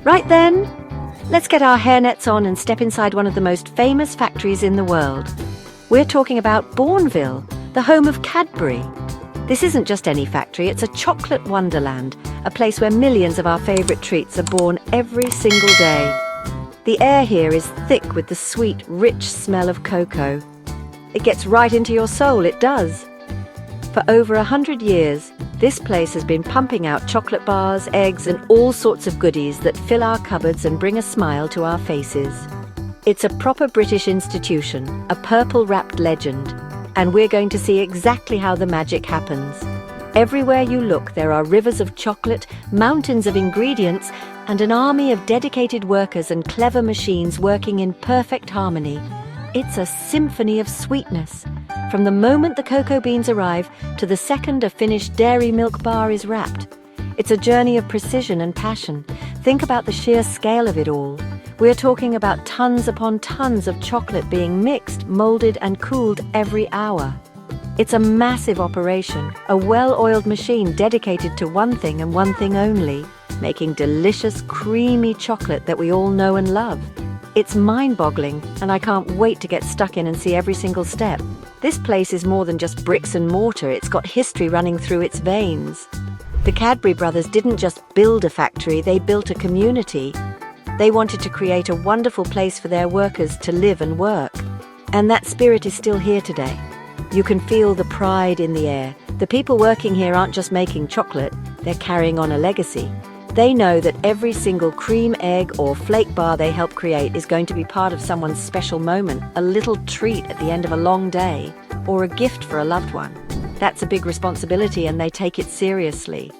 Right then, let's get our hairnets on and step inside one of the most famous factories in the world. We're talking about Bournville, the home of Cadbury. This isn't just any factory, it's a chocolate wonderland, a place where millions of our favourite treats are born every single day. The air here is thick with the sweet, rich smell of cocoa. It gets right into your soul, it does. For over 100 years, this place has been pumping out chocolate bars, eggs, and all sorts of goodies that fill our cupboards and bring a smile to our faces. It's a proper British institution, a purple-wrapped legend, and we're going to see exactly how the magic happens. Everywhere you look, there are rivers of chocolate, mountains of ingredients, and an army of dedicated workers and clever machines working in perfect harmony. It's a symphony of sweetness. From the moment the cocoa beans arrive to the second a finished dairy milk bar is wrapped. It's a journey of precision and passion. Think about the sheer scale of it all. We're talking about tons upon tons of chocolate being mixed, molded, and cooled every hour. It's a massive operation, a well-oiled machine dedicated to one thing and one thing only, making delicious, creamy chocolate that we all know and love. It's mind-boggling, and I can't wait to get stuck in and see every single step. This place is more than just bricks and mortar, it's got history running through its veins. The Cadbury brothers didn't just build a factory, they built a community. They wanted to create a wonderful place for their workers to live and work. And that spirit is still here today. You can feel the pride in the air. The people working here aren't just making chocolate, they're carrying on a legacy. They know that every single cream egg or flake bar they help create is going to be part of someone's special moment, a little treat at the end of a long day, or a gift for a loved one. That's a big responsibility and they take it seriously.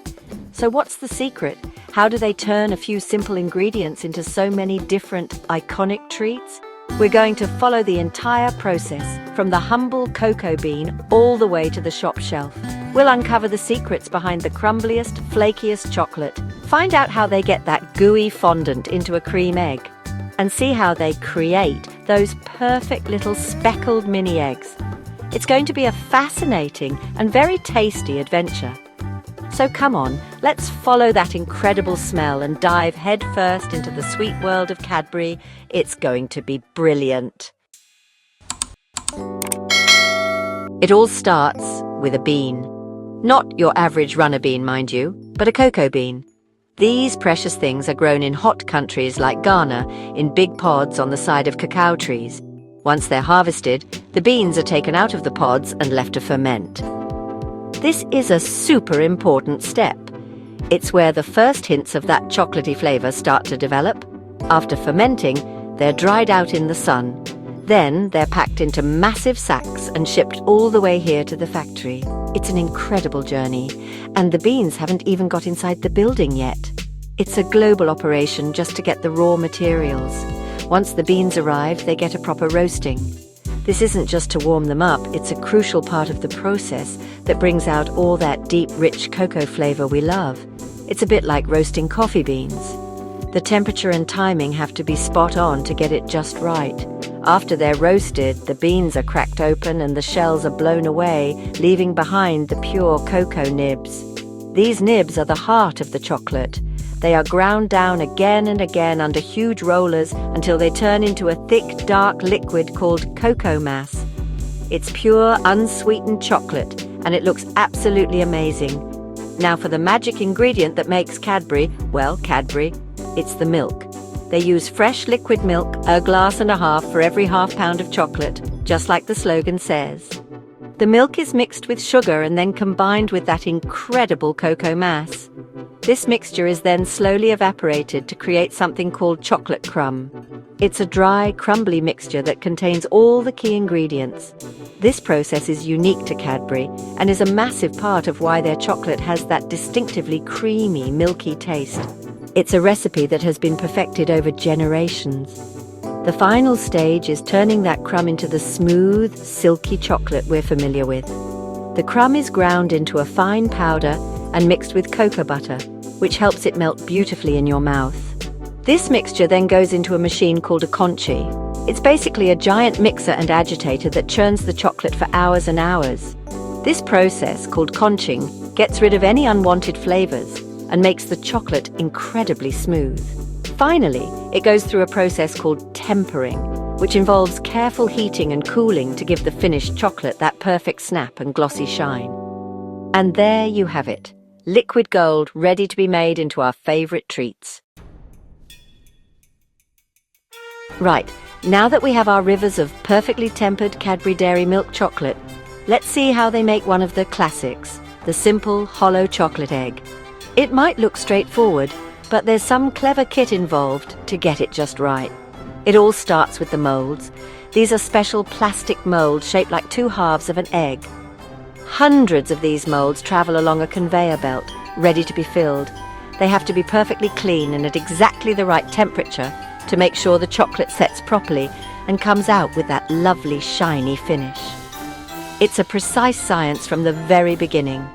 So what's the secret? How do they turn a few simple ingredients into so many different, iconic treats? We're going to follow the entire process, from the humble cocoa bean all the way to the shop shelf. We'll uncover the secrets behind the crumbliest, flakiest chocolate, find out how they get that gooey fondant into a cream egg, and see how they create those perfect little speckled mini eggs. It's going to be a fascinating and very tasty adventure. So come on, let's follow that incredible smell and dive headfirst into the sweet world of Cadbury. It's going to be brilliant. It all starts with a bean. Not your average runner bean, mind you, but a cocoa bean. These precious things are grown in hot countries like Ghana in big pods on the side of cacao trees. Once they're harvested, the beans are taken out of the pods and left to ferment. This is a super important step. It's where the first hints of that chocolatey flavour start to develop. After fermenting, they're dried out in the sun. Then they're packed into massive sacks and shipped all the way here to the factory. It's an incredible journey, and the beans haven't even got inside the building yet. It's a global operation just to get the raw materials. Once the beans arrive, they get a proper roasting. This isn't just to warm them up, it's a crucial part of the process that brings out all that deep, rich cocoa flavour we love. It's a bit like roasting coffee beans. The temperature and timing have to be spot on to get it just right. After they're roasted, the beans are cracked open and the shells are blown away, leaving behind the pure cocoa nibs. These nibs are the heart of the chocolate. They are ground down again and again under huge rollers until they turn into a thick, dark liquid called cocoa mass. It's pure, unsweetened chocolate, and it looks absolutely amazing. Now for the magic ingredient that makes Cadbury, well, Cadbury, it's the milk. They use fresh liquid milk, a glass and a half for every half pound of chocolate, just like the slogan says. The milk is mixed with sugar and then combined with that incredible cocoa mass. This mixture is then slowly evaporated to create something called chocolate crumb. It's a dry, crumbly mixture that contains all the key ingredients. This process is unique to Cadbury and is a massive part of why their chocolate has that distinctively creamy, milky taste. It's a recipe that has been perfected over generations. The final stage is turning that crumb into the smooth, silky chocolate we're familiar with. The crumb is ground into a fine powder and mixed with cocoa butter, which helps it melt beautifully in your mouth. This mixture then goes into a machine called a conchi. It's basically a giant mixer and agitator that churns the chocolate for hours and hours. This process, called conching, gets rid of any unwanted flavors and makes the chocolate incredibly smooth. Finally, it goes through a process called tempering, which involves careful heating and cooling to give the finished chocolate that perfect snap and glossy shine. And there you have it, liquid gold ready to be made into our favourite treats. Right, now that we have our rivers of perfectly tempered Cadbury Dairy Milk chocolate, let's see how they make one of the classics, the simple, hollow chocolate egg. It might look straightforward, but there's some clever kit involved to get it just right. It all starts with the molds. These are special plastic molds shaped like two halves of an egg. Hundreds of these molds travel along a conveyor belt, ready to be filled. They have to be perfectly clean and at exactly the right temperature to make sure the chocolate sets properly and comes out with that lovely shiny finish. It's a precise science from the very beginning.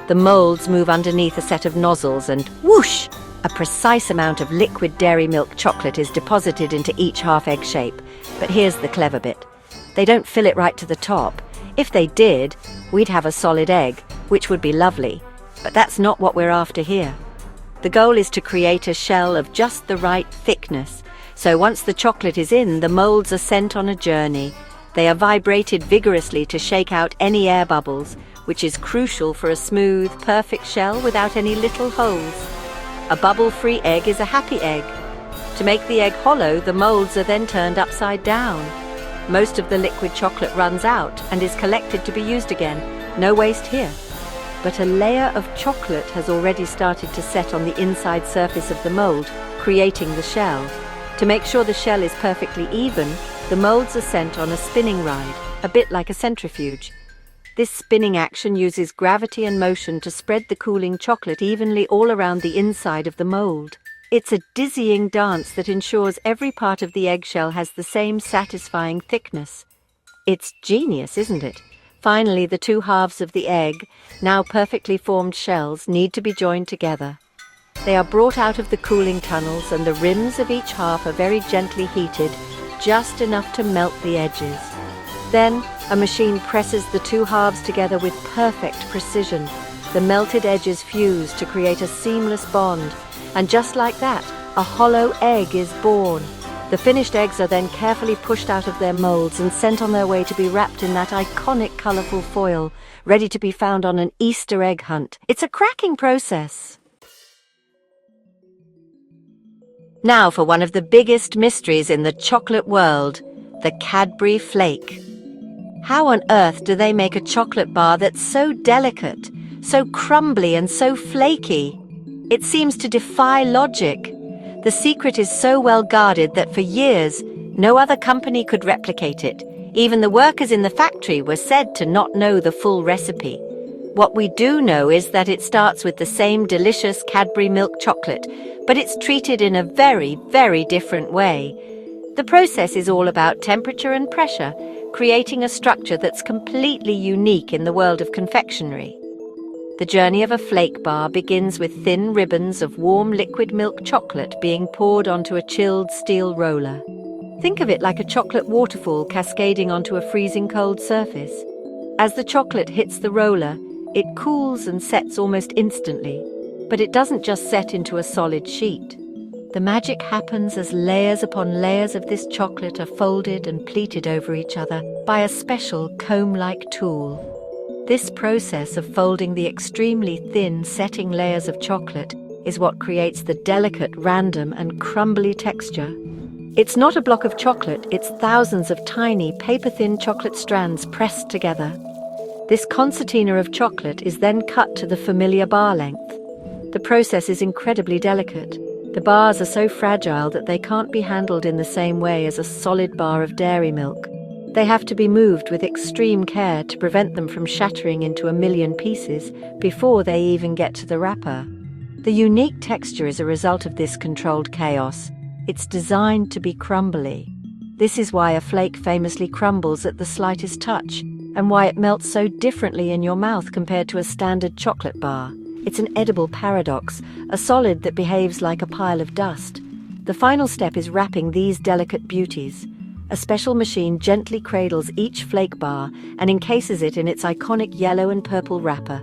The molds move underneath a set of nozzles and whoosh! A precise amount of liquid dairy milk chocolate is deposited into each half-egg shape. But here's the clever bit. They don't fill it right to the top. If they did, we'd have a solid egg, which would be lovely. But that's not what we're after here. The goal is to create a shell of just the right thickness. So once the chocolate is in, the molds are sent on a journey. They are vibrated vigorously to shake out any air bubbles, which is crucial for a smooth, perfect shell without any little holes. A bubble-free egg is a happy egg. To make the egg hollow, the molds are then turned upside down. Most of the liquid chocolate runs out and is collected to be used again. No waste here. But a layer of chocolate has already started to set on the inside surface of the mold, creating the shell. To make sure the shell is perfectly even, the molds are sent on a spinning ride, a bit like a centrifuge. This spinning action uses gravity and motion to spread the cooling chocolate evenly all around the inside of the mold. It's a dizzying dance that ensures every part of the eggshell has the same satisfying thickness. It's genius, isn't it? Finally, the two halves of the egg, now perfectly formed shells, need to be joined together. They are brought out of the cooling tunnels and the rims of each half are very gently heated, just enough to melt the edges. Then, a machine presses the two halves together with perfect precision. The melted edges fuse to create a seamless bond. And just like that, a hollow egg is born. The finished eggs are then carefully pushed out of their molds and sent on their way to be wrapped in that iconic colourful foil, ready to be found on an Easter egg hunt. It's a cracking process. Now for one of the biggest mysteries in the chocolate world, the Cadbury Flake. How on earth do they make a chocolate bar that's so delicate, so crumbly and so flaky? It seems to defy logic. The secret is so well guarded that for years, no other company could replicate it. Even the workers in the factory were said to not know the full recipe. What we do know is that it starts with the same delicious Cadbury milk chocolate, but it's treated in a very, very different way. The process is all about temperature and pressure, creating a structure that's completely unique in the world of confectionery. The journey of a flake bar begins with thin ribbons of warm liquid milk chocolate being poured onto a chilled steel roller. Think of it like a chocolate waterfall cascading onto a freezing cold surface. As the chocolate hits the roller, it cools and sets almost instantly, but it doesn't just set into a solid sheet. The magic happens as layers upon layers of this chocolate are folded and pleated over each other by a special comb-like tool. This process of folding the extremely thin setting layers of chocolate is what creates the delicate, random and crumbly texture. It's not a block of chocolate, it's thousands of tiny, paper-thin chocolate strands pressed together. This concertina of chocolate is then cut to the familiar bar length. The process is incredibly delicate. The bars are so fragile that they can't be handled in the same way as a solid bar of dairy milk. They have to be moved with extreme care to prevent them from shattering into a million pieces before they even get to the wrapper. The unique texture is a result of this controlled chaos. It's designed to be crumbly. This is why a flake famously crumbles at the slightest touch, and why it melts so differently in your mouth compared to a standard chocolate bar. It's an edible paradox, a solid that behaves like a pile of dust. The final step is wrapping these delicate beauties. A special machine gently cradles each flake bar and encases it in its iconic yellow and purple wrapper.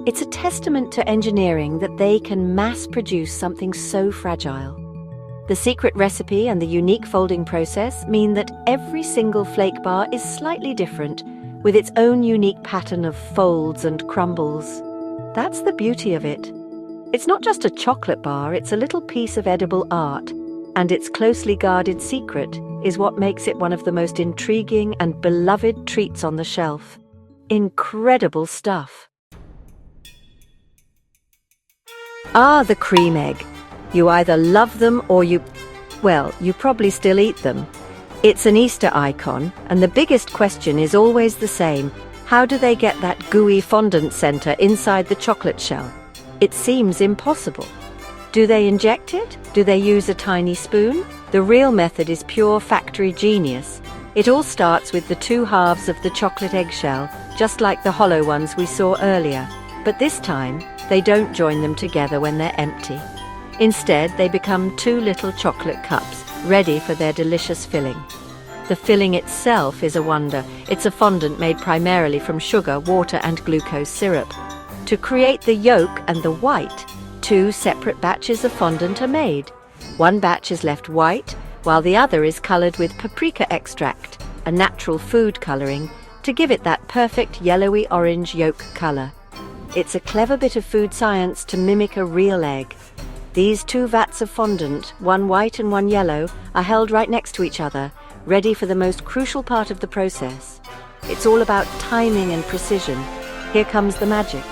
It's a testament to engineering that they can mass-produce something so fragile. The secret recipe and the unique folding process mean that every single flake bar is slightly different, with its own unique pattern of folds and crumbles. That's the beauty of it. It's not just a chocolate bar, it's a little piece of edible art, and its closely guarded secret is what makes it one of the most intriguing and beloved treats on the shelf. Incredible stuff. The cream egg. You either love them or you probably still eat them. It's an Easter icon, and the biggest question is always the same. How do they get that gooey fondant center inside the chocolate shell? It seems impossible. Do they inject it? Do they use a tiny spoon? The real method is pure factory genius. It all starts with the two halves of the chocolate eggshell, just like the hollow ones we saw earlier. But this time, they don't join them together when they're empty. Instead, they become two little chocolate cups, ready for their delicious filling. The filling itself is a wonder. It's a fondant made primarily from sugar, water, and glucose syrup. To create the yolk and the white, two separate batches of fondant are made. One batch is left white, while the other is colored with paprika extract, a natural food coloring, to give it that perfect yellowy orange yolk color. It's a clever bit of food science to mimic a real egg. These two vats of fondant, one white and one yellow, are held right next to each other, ready for the most crucial part of the process. It's all about timing and precision. Here comes the magic.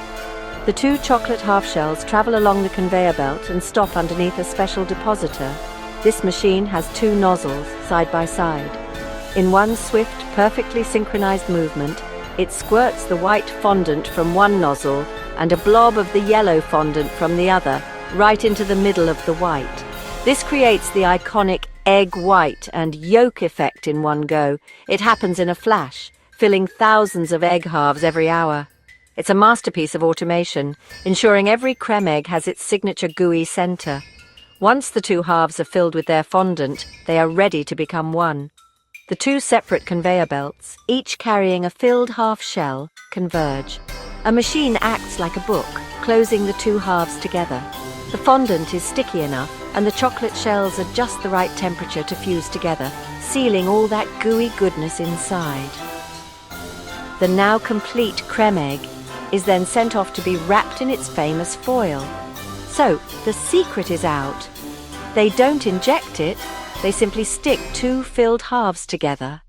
The two chocolate half shells travel along the conveyor belt and stop underneath a special depositor. This machine has two nozzles, side by side. In one swift, perfectly synchronized movement, it squirts the white fondant from one nozzle and a blob of the yellow fondant from the other, right into the middle of the white. This creates the iconic egg white and yolk effect in one go. It happens in a flash, filling thousands of egg halves every hour. It's a masterpiece of automation, ensuring every creme egg has its signature gooey center. Once the two halves are filled with their fondant, they are ready to become one. The two separate conveyor belts, each carrying a filled half shell, converge. A machine acts like a book, closing the two halves together. The fondant is sticky enough, and the chocolate shells are just the right temperature to fuse together, sealing all that gooey goodness inside. The now complete creme egg is then sent off to be wrapped in its famous foil. So, the secret is out. They don't inject it, they simply stick two filled halves together.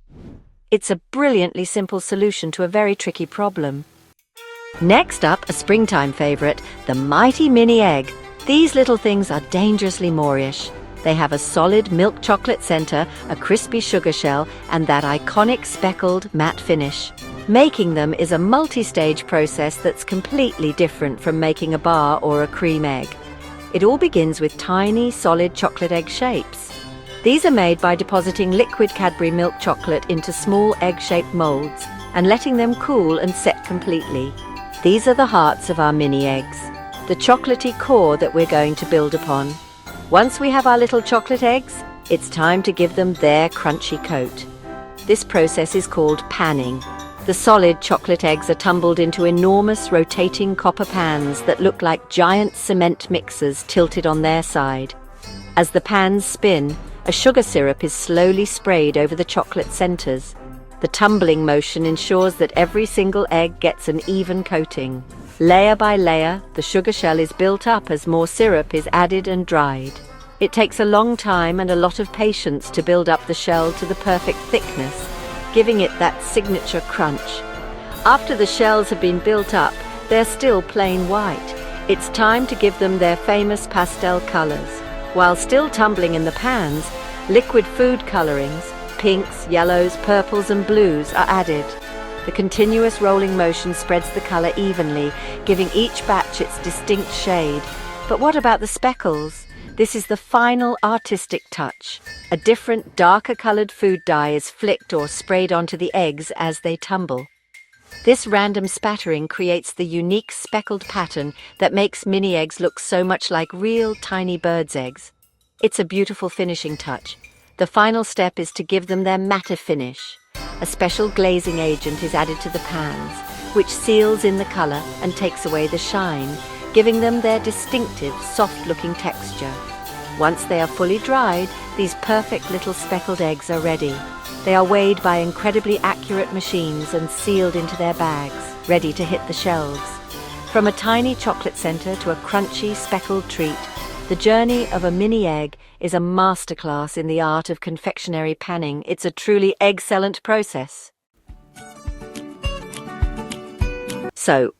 It's a brilliantly simple solution to a very tricky problem. Next up, a springtime favorite, the mighty mini egg. These little things are dangerously Moorish. They have a solid milk chocolate center, a crispy sugar shell, and that iconic speckled matte finish. Making them is a multi-stage process that's completely different from making a bar or a cream egg. It all begins with tiny, solid chocolate egg shapes. These are made by depositing liquid Cadbury milk chocolate into small egg-shaped molds and letting them cool and set completely. These are the hearts of our mini eggs, the chocolatey core that we're going to build upon. Once we have our little chocolate eggs, it's time to give them their crunchy coat. This process is called panning. The solid chocolate eggs are tumbled into enormous rotating copper pans that look like giant cement mixers tilted on their side. As the pans spin, a sugar syrup is slowly sprayed over the chocolate centers. The tumbling motion ensures that every single egg gets an even coating. Layer by layer, the sugar shell is built up as more syrup is added and dried. It takes a long time and a lot of patience to build up the shell to the perfect thickness, giving it that signature crunch. After the shells have been built up, they're still plain white. It's time to give them their famous pastel colors. While still tumbling in the pans, liquid food colorings, pinks, yellows, purples and blues are added. The continuous rolling motion spreads the color evenly, giving each batch its distinct shade. But what about the speckles? This is the final artistic touch. A different, darker colored food dye is flicked or sprayed onto the eggs as they tumble. This random spattering creates the unique speckled pattern that makes mini eggs look so much like real tiny birds' eggs. It's a beautiful finishing touch. The final step is to give them their matte finish. A special glazing agent is added to the pans, which seals in the color and takes away the shine, giving them their distinctive, soft-looking texture. Once they are fully dried, these perfect little speckled eggs are ready. They are weighed by incredibly accurate machines and sealed into their bags, ready to hit the shelves. From a tiny chocolate center to a crunchy speckled treat, the journey of a mini egg is a masterclass in the art of confectionery panning. It's a truly excellent process. So,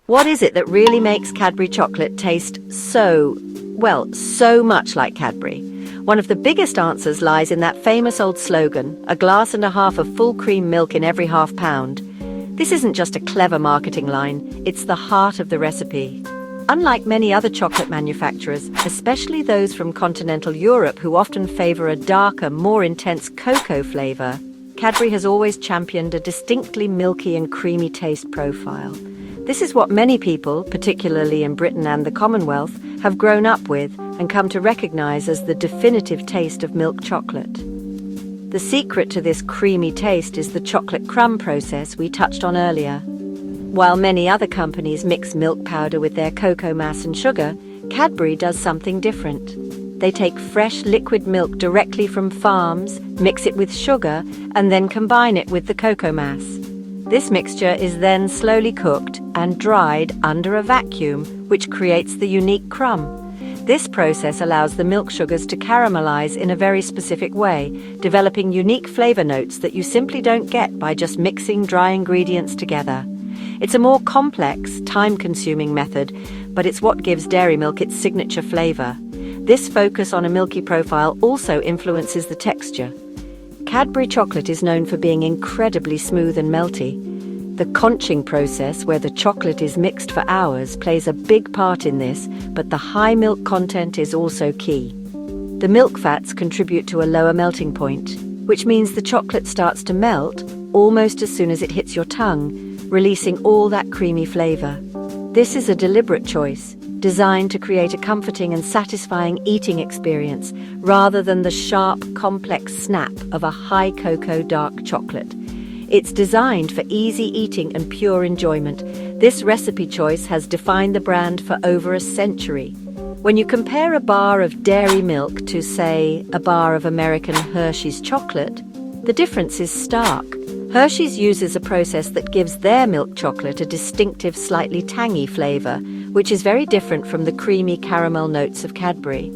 what is it that really makes Cadbury chocolate taste so much like Cadbury? One of the biggest answers lies in that famous old slogan, a glass and a half of full cream milk in every half pound. This isn't just a clever marketing line, it's the heart of the recipe. Unlike many other chocolate manufacturers, especially those from continental Europe who often favor a darker, more intense cocoa flavor, Cadbury has always championed a distinctly milky and creamy taste profile. This is what many people, particularly in Britain and the Commonwealth, have grown up with and come to recognize as the definitive taste of milk chocolate. The secret to this creamy taste is the chocolate crumb process we touched on earlier. While many other companies mix milk powder with their cocoa mass and sugar, Cadbury does something different. They take fresh liquid milk directly from farms, mix it with sugar, and then combine it with the cocoa mass. This mixture is then slowly cooked and dried under a vacuum, which creates the unique crumb. This process allows the milk sugars to caramelize in a very specific way, developing unique flavor notes that you simply don't get by just mixing dry ingredients together. It's a more complex, time-consuming method, but it's what gives dairy milk its signature flavor. This focus on a milky profile also influences the texture. Cadbury chocolate is known for being incredibly smooth and melty. The conching process, where the chocolate is mixed for hours, plays a big part in this, but the high milk content is also key. The milk fats contribute to a lower melting point, which means the chocolate starts to melt almost as soon as it hits your tongue, releasing all that creamy flavor. This is a deliberate choice, designed to create a comforting and satisfying eating experience, rather than the sharp, complex snap of a high cocoa dark chocolate. It's designed for easy eating and pure enjoyment. This recipe choice has defined the brand for over a century. When you compare a bar of dairy milk to, say, a bar of American Hershey's chocolate, the difference is stark. Hershey's uses a process that gives their milk chocolate a distinctive, slightly tangy flavor, which is very different from the creamy caramel notes of Cadbury.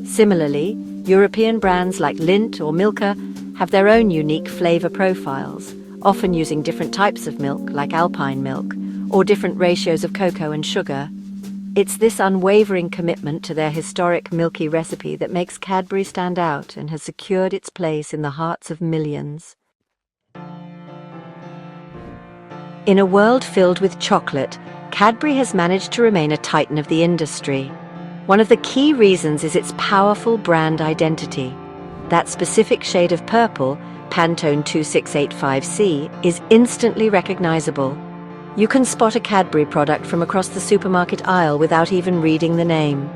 Similarly, European brands like Lindt or Milka have their own unique flavor profiles, often using different types of milk, like alpine milk, or different ratios of cocoa and sugar. It's this unwavering commitment to their historic milky recipe that makes Cadbury stand out and has secured its place in the hearts of millions. In a world filled with chocolate, Cadbury has managed to remain a titan of the industry. One of the key reasons is its powerful brand identity. That specific shade of purple, Pantone 2685C, is instantly recognizable. You can spot a Cadbury product from across the supermarket aisle without even reading the name.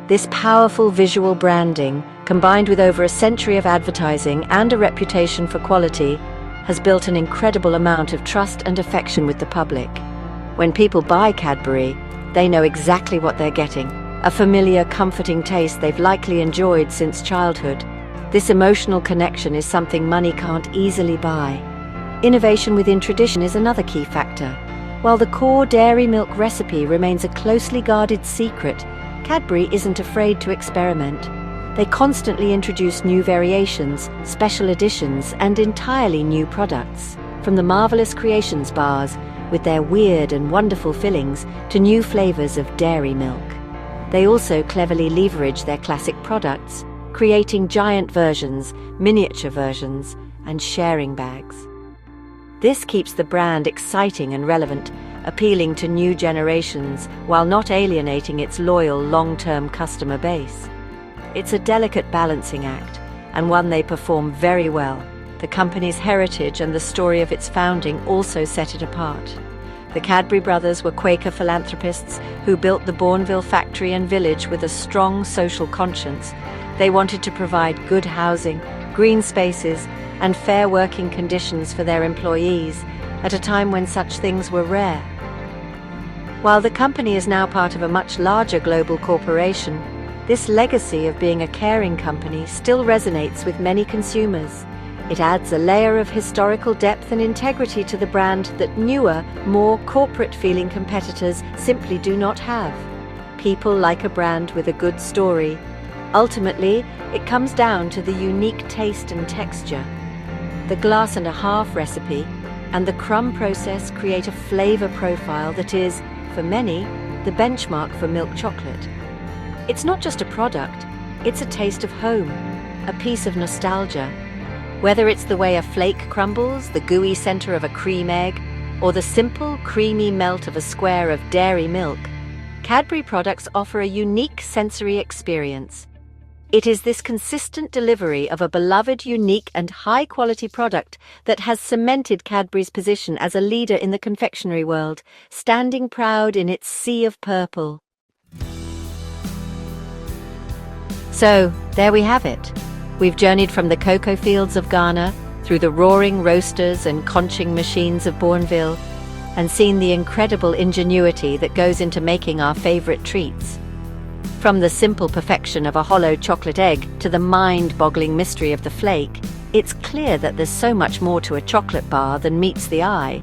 This powerful visual branding, combined with over a century of advertising and a reputation for quality, has built an incredible amount of trust and affection with the public. When people buy Cadbury, they know exactly what they're getting, a familiar, comforting taste they've likely enjoyed since childhood. This emotional connection is something money can't easily buy. Innovation within tradition is another key factor. While the core dairy milk recipe remains a closely guarded secret, Cadbury isn't afraid to experiment. They constantly introduce new variations, special editions, and entirely new products. From the Marvelous Creations bars, with their weird and wonderful fillings, to new flavors of dairy milk. They also cleverly leverage their classic products, creating giant versions, miniature versions, and sharing bags. This keeps the brand exciting and relevant, appealing to new generations while not alienating its loyal long-term customer base. It's a delicate balancing act, and one they perform very well. The company's heritage and the story of its founding also set it apart. The Cadbury brothers were Quaker philanthropists who built the Bournville factory and village with a strong social conscience. They wanted to provide good housing, green spaces, and fair working conditions for their employees at a time when such things were rare. While the company is now part of a much larger global corporation, This legacy of being a caring company still resonates with many consumers. It adds a layer of historical depth and integrity to the brand that newer, more corporate-feeling competitors simply do not have. People like a brand with a good story. Ultimately, it comes down to the unique taste and texture. The glass and a half recipe and the crumb process create a flavor profile that is, for many, the benchmark for milk chocolate. It's not just a product, it's a taste of home, a piece of nostalgia. Whether it's the way a flake crumbles, the gooey center of a cream egg, or the simple, creamy melt of a square of dairy milk, Cadbury products offer a unique sensory experience. It is this consistent delivery of a beloved, unique, and high-quality product that has cemented Cadbury's position as a leader in the confectionery world, standing proud in its sea of purple. So, there we have it. We've journeyed from the cocoa fields of Ghana, through the roaring roasters and conching machines of Bournville, and seen the incredible ingenuity that goes into making our favorite treats. From the simple perfection of a hollow chocolate egg to the mind-boggling mystery of the flake, it's clear that there's so much more to a chocolate bar than meets the eye.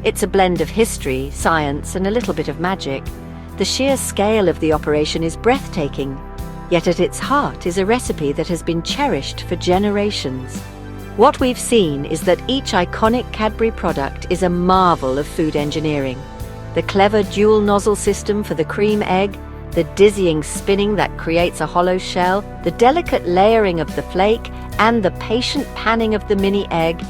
It's a blend of history, science, and a little bit of magic. The sheer scale of the operation is breathtaking. Yet at its heart is a recipe that has been cherished for generations. What we've seen is that each iconic Cadbury product is a marvel of food engineering. The clever dual nozzle system for the cream egg, the dizzying spinning that creates a hollow shell, the delicate layering of the flake, and the patient panning of the mini egg.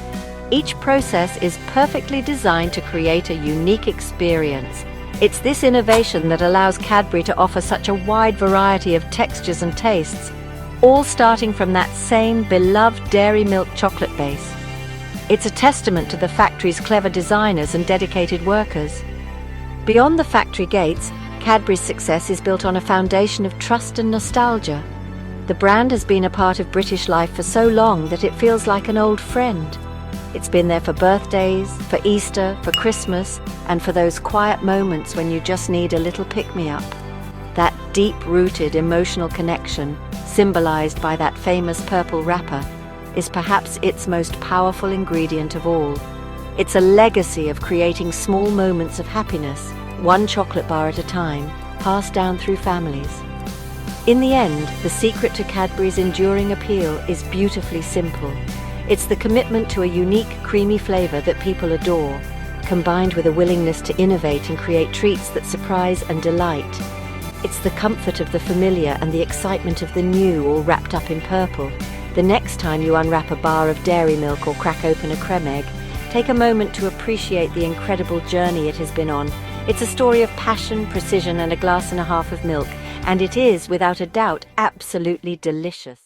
Each process is perfectly designed to create a unique experience. It's this innovation that allows Cadbury to offer such a wide variety of textures and tastes, all starting from that same beloved dairy milk chocolate base. It's a testament to the factory's clever designers and dedicated workers. Beyond the factory gates, Cadbury's success is built on a foundation of trust and nostalgia. The brand has been a part of British life for so long that it feels like an old friend. It's been there for birthdays, for Easter, for Christmas, and for those quiet moments when you just need a little pick-me-up. That deep-rooted emotional connection, symbolized by that famous purple wrapper, is perhaps its most powerful ingredient of all. It's a legacy of creating small moments of happiness, one chocolate bar at a time, passed down through families. In the end, the secret to Cadbury's enduring appeal is beautifully simple. It's the commitment to a unique, creamy flavor that people adore, combined with a willingness to innovate and create treats that surprise and delight. It's the comfort of the familiar and the excitement of the new, all wrapped up in purple. The next time you unwrap a bar of dairy milk or crack open a creme egg, take a moment to appreciate the incredible journey it has been on. It's a story of passion, precision, and a glass and a half of milk, and it is, without a doubt, absolutely delicious.